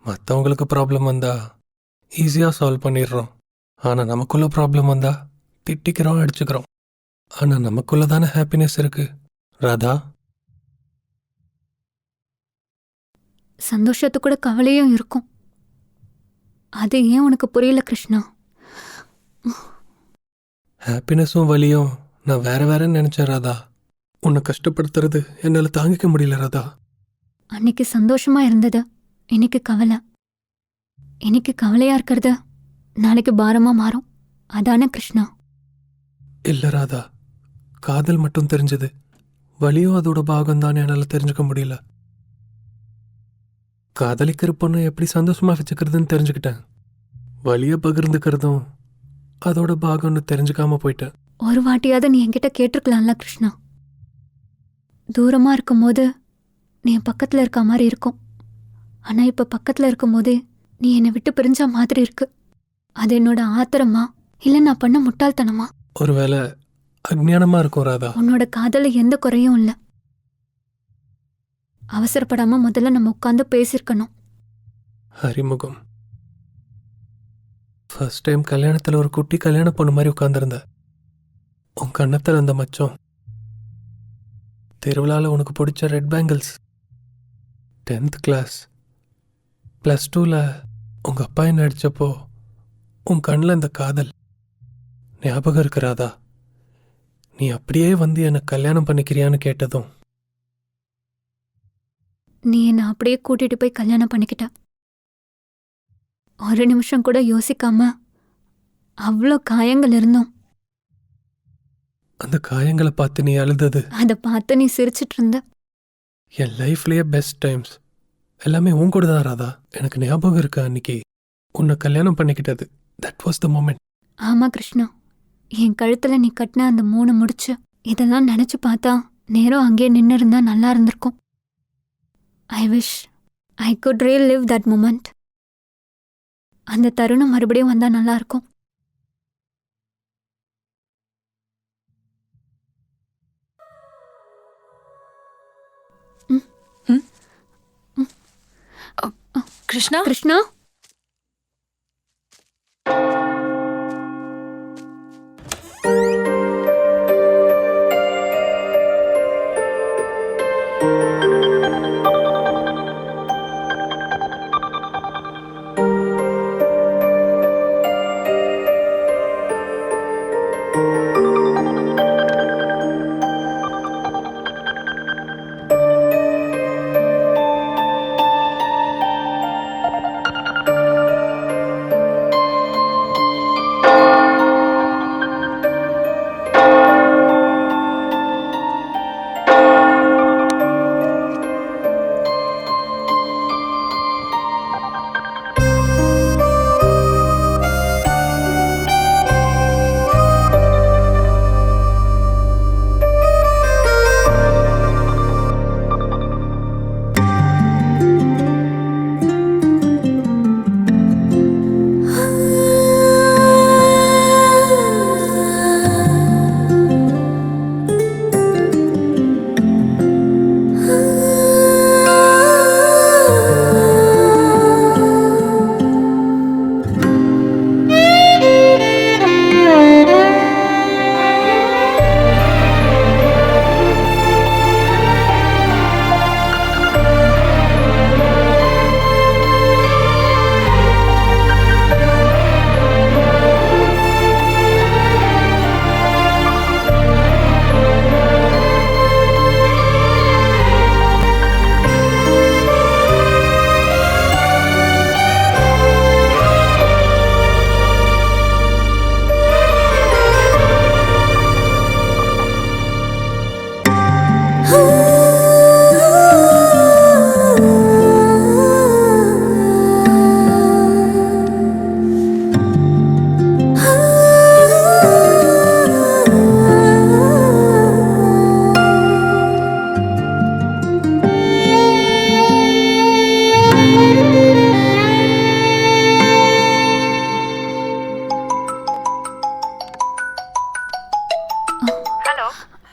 மற்றவங்களுக்கு ப்ராப்ளம் வந்தா ஈஸியாக சால்வ் பண்ணிடுறோம். ஆனால் நமக்குள்ள ப்ராப்ளம் வந்தா திட்டிக்கிறோம், அடிச்சுக்கிறோம். ஆனால் நமக்குள்ள தானே ஹாப்பினஸ் இருக்கு ராதா. சந்தோஷத்து கூட கவலையும் இருக்கும். அது ஏன் உனக்கு புரியல கிருஷ்ணா? ஹாப்பினஸும் வலியும் நான் வேற வேறன்னு நினைச்சேன் ராதா. உன்னை கஷ்டப்படுத்துறது என்னால் தாங்கிக்க முடியல ராதா. அன்னைக்கு சந்தோஷமா இருந்தது, இன்னைக்கு கவலை. இன்னைக்கு கவலையா இருக்கிறது நாளைக்கு பாரமா மாறும். அதானே கிருஷ்ணா? இல்லை ராதா, காதல் மட்டும் தெரிஞ்சது, வலியும் அதோட பாகம் தானே என்னால் தெரிஞ்சுக்க முடியல. காதலிக்கிற பொண்ணு எப்படி சந்தோஷமா வச்சுக்கிறதுன்னு தெரிஞ்சுக்கிட்டேன். வலிய பகிர்ந்துக்கிறதும் அதோட பாகம்னு தெரிஞ்சுக்காம போயிட்டேன். ஒரு வாட்டியாவது நீ என்கிட்ட கேட்டிருக்கலாம்ல கிருஷ்ணா? தூரமா இருக்கும்போது நீ என் பக்கத்துல இருக்க மாதிரி இருக்கும். ஆனா இப்ப பக்கத்துல இருக்கும் போதே நீ என்னை விட்டு பிரிஞ்ச மாதிரி இருக்கு. அது என்னோட ஆத்திரமா இல்ல நான் பண்ண முட்டாள்தனமா? ஒருவேளை அஜ்ஞானமா இருக்கும் ராதா. உன்னோட காதல எந்த குறையும் இல்ல. அவசரப்படாம முதல்ல நம்ம உட்காந்து பேசிருக்கணும். அறிமுகம் ஃபர்ஸ்ட் டைம் கல்யாணத்தில் ஒரு குட்டி கல்யாண பொண்ணு மாதிரி உட்காந்துருந்த. உன் கண்ணத்தில் அந்த மச்சம், திருவிழாவில் உனக்கு பிடிச்ச ரெட் பேங்கிள்ஸ், 10th கிளாஸ், +2ல் உங்கள் அப்பா என்ன அடித்தப்போ உன் கண்ணில் இந்த காதல் ஞாபகம் இருக்கிறாதா? நீ அப்படியே வந்து என்னை கல்யாணம் பண்ணிக்கிறியான்னு கேட்டதும் நீ என்னை அப்படியே கூட்டிட்டு போய் கல்யாணம் பண்ணிக்கிட்ட. ஒரு நிமிஷம் கூட யோசிக்காம அவ்வளோ காயங்கள் இருந்தோம். அந்த காயங்களை பார்த்து நீ அழுதது, அதை பார்த்து நீ சிரிச்சிட்டு இருந்த. என் லைஃப்லேயே பெஸ்ட் டைம்ஸ் எல்லாமே உன் கூட தான் ராதா. எனக்கு ஞாபகம் இருக்கு அன்னைக்கு உன்னை கல்யாணம் பண்ணிக்கிட்டது. That was the moment. ஆமா கிருஷ்ணா, என் கழுத்துல நீ கட்டின அந்த 3 முடிச்சு இதெல்லாம் நினைச்சு பார்த்தா நேரம் அங்கேயே நின்று இருந்தா நல்லா இருந்திருக்கும். I wish I could relive that moment. அந்த தருணம் மறுபடியும் வந்தா நல்லா இருக்கும். Krishna, Krishna,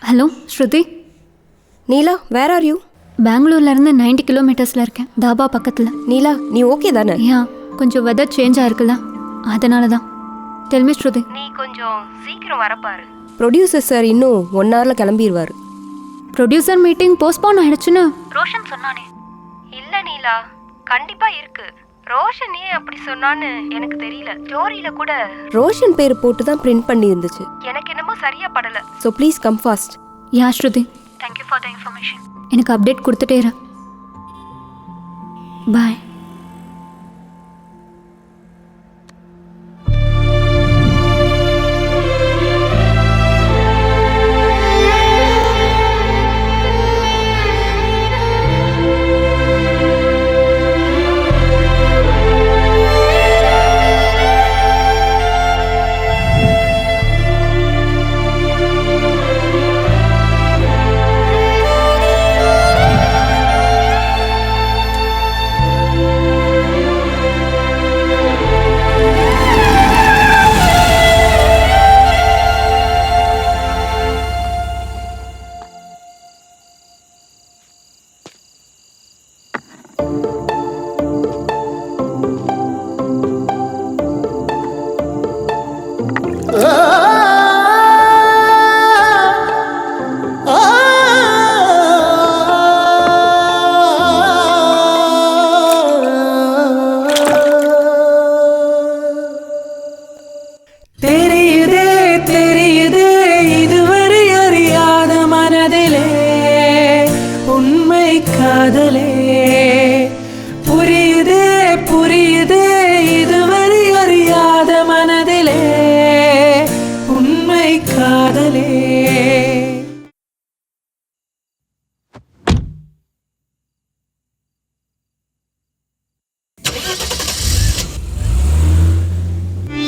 hello Shruti. Neela, where are you? பெங்களூர்ல இருந்து 90 கிலோமீட்டர்ஸ்ல இருக்கேன், தாபா பக்கத்துல. நீலா, நீ ஓகே தானே? ஏன் கொஞ்சம் வெதர் சேஞ்ச் ஆயிருக்குல்ல, அதனால தான். டெல் மீ ஸ்ருதி. நீ கொஞ்சம் சீக்கிரம் வரப்பாரு. ப்ரொடியூசர் சார் இன்னும் 1 hourல கிளம்பிடுவார். ப்ரொடியூசர் மீட்டிங் போஸ்ட்போன் ஆயிடுச்சுன்னு ரோஷன் சொன்னானே. இல்ல நீலா, கண்டிப்பா இருக்கு. ரோஷன் ஏன் அப்படி சொன்னான்னு எனக்கு தெரியல. ஸ்டோரியில கூட ரோஷன் பேர் போட்டு தான் பிரிண்ட் பண்ணி இருந்துச்சு. எனக்கு என்னமோ சரியா படல. So please come fast. Yeah Shruti, thank you for the information. எனக்கு அப்டேட் கொடுத்துட்டே இரு. பாய்.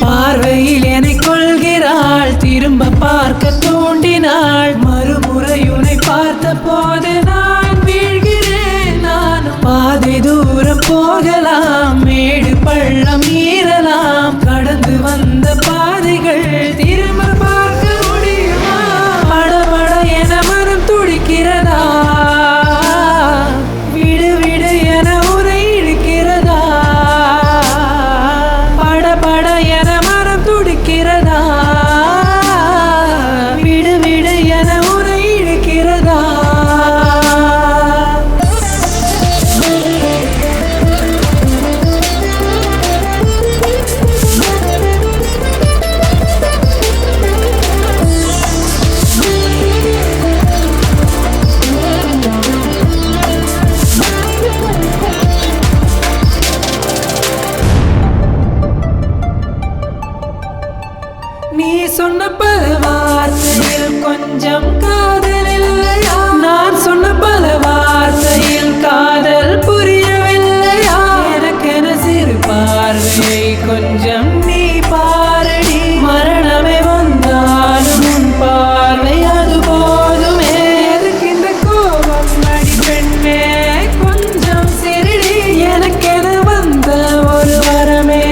பார்வையில் என்னை கொள்கிறாள், திரும்ப பார்க்க தூண்டினாள். மறுமுறை உன்னை பார்த்த போது நான் வீழ்கிறேன். நான் பாதை தூரம் போகலாம், மேடு பள்ளம் மீறலாம். கடந்து வந்த பாதைகள் திரும்ப பார்க்க முடியுமா? படபட என மனம் துடிக்கிறதா? விடு விடு என உரை இழுக்கிறதா? படபட என மனம் துடிக்கிறதா? விடு விடு என உரை இழுக்கிறதா? நீ சொன்ன பல வார்த்தையில் கொஞ்சம் காதல் இல்லையா? நான் சொன்ன பல வார்த்தையில் காதல் புரியவில்லையா? எனக்கென சிறு பார்வை கொஞ்சம் நீ பாரடி. மரணமே வந்தாலும் உன் பார்வை அது போதுமே. எதுக்கு இந்த கோபம் அடி பெண்ணே, கொஞ்சம் சிரிடி. எனக்கென வந்த ஒரு வரமே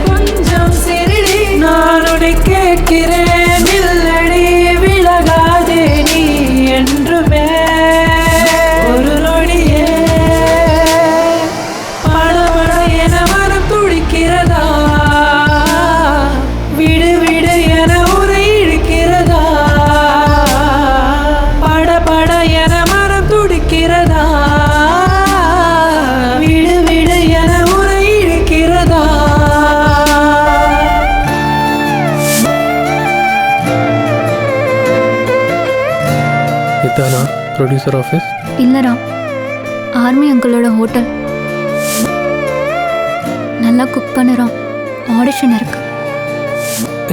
கொஞ்சம் சிரிடி. நான் உன்னை கேட்கிறேன், இல்லடி விலகாதே நீ என்றுமே ஒரு நொடியே. படபட என மனம் துடிக்கிறதா? விடு விடு என உரை இழுக்கிறதா? படபட என மனம் துடிக்கிறதா? விடு விடு என உரை இழுக்கிறதா? இதானா ப்ரொடியூசர் ஆஃபீஸ்? இல்லைடா, ஆர்மி அங்கிளோட ஹோட்டல். நல்லா குக் பண்ணுறோம், ஆடிஷன் இருக்கு.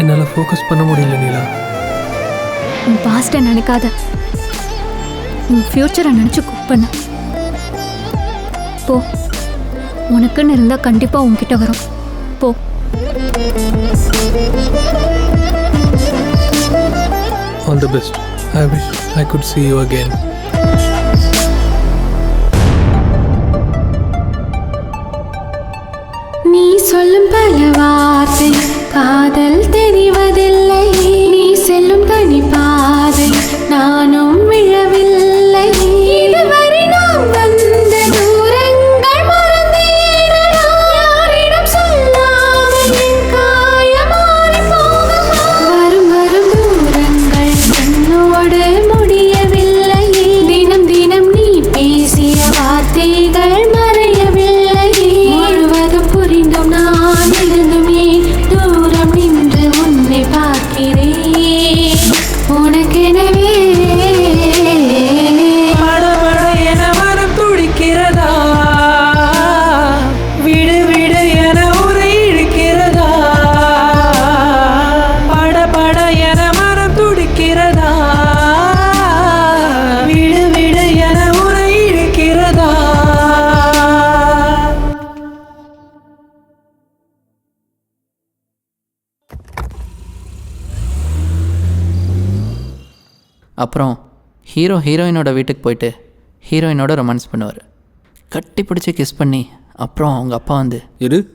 என்னால் ஃபோக்கஸ் பண்ண முடியல நீலா. உன் பாஸ்ட்டை நினைக்காத, உன் ஃப்யூச்சரை நினச்சி குக் பண்ண போ. உனக்குன்னு இருந்தால் கண்டிப்பாக உன்கிட்ட வரும். போ. All the best. I wish I could see you again. நீ சொல்லும் பல வார்த்தை காதல் தெரிவதில்லை. நீ செல்லும் தனி பாதை நானும் விழவில்லை. இதுவரை நாம் அப்புறம் ஹீரோயினோட வீட்டுக்கு போயிட்டு ஹீரோயினோட ரொமான்ஸ் பண்ணுவார். கட்டி பிடிச்சி கிஸ் பண்ணி அப்புறம் அவங்க அப்பா வந்து இரு